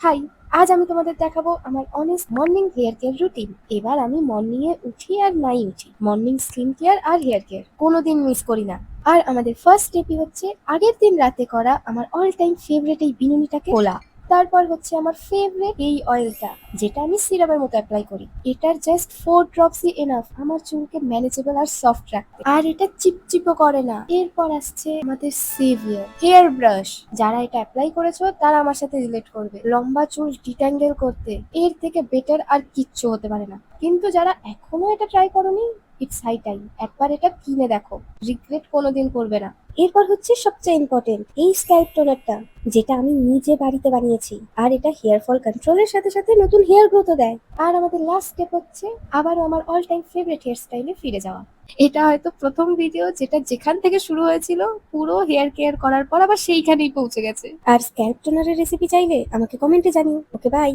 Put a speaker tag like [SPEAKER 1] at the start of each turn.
[SPEAKER 1] High, আজ আমি তোমাদের দেখাবো আমার honest morning hair care routine. এবার আমি মর্নিং এ উঠি আর নাই উঠি, মর্নিং স্কিন কেয়ার আর হেয়ার কেয়ার কোনোদিন মিস করি না। আর আমাদের ফার্স্ট স্টেপই হচ্ছে আগের দিন রাতে করা আমার অল টাইম ফেভারিট এই বিনুনিটাকে খোলা। তারপর হচ্ছে আমার ফেভারিট এই অয়েলটা, যেটা আমি সিরামের মতো অ্যাপ্লাই করি। এটার জাস্ট 4 ড্রপসই এনাফ আমার চুলকে ম্যানেজেবল আর সফট রাখতে, আর এটা চিপচিপও করে না। এরপর আসছে আমাদের সেভিয়ার হেয়ার ব্রাশ। যারা এটা অ্যাপ্লাই করেছো তারা আমার সাথে রিলেট করবে, লম্বা চুল ডিট্যাঙ্গেল করতে এর থেকে বেটার আর কিচ্ছু হতে পারে না। কিন্তু যারা এখনো এটা ট্রাই করোনি, ইটস হাই টাইম একবার এটা কিনে দেখো, রিগ্রেট কোনোদিন করবে না। এরপর হচ্ছে সবচেয়ে ইম্পর্টেন্ট এই স্ক্যাল্প টোনারটা, যেটা আমি নিজে বাড়িতে বানিয়েছি। আর এটা হেয়ার ফল কন্ট্রোলের সাথে সাথে নতুন হেয়ার গ্রোথও দেয়। আর আমাদের লাস্ট স্টেপ হচ্ছে আবারও আমার অল টাইম ফেভারিট হেয়ার স্টাইলে ফিরে যাওয়া। এটা হয়তো প্রথম ভিডিও যেটা যেখান থেকে শুরু হয়েছিল পুরো হেয়ার কেয়ার করার পর আবার সেইখানেই পৌঁছে গেছে। আর স্ক্যাল্প টোনারের রেসিপি চাইলে আমাকে কমেন্টে জানিও। ওকে, বাই।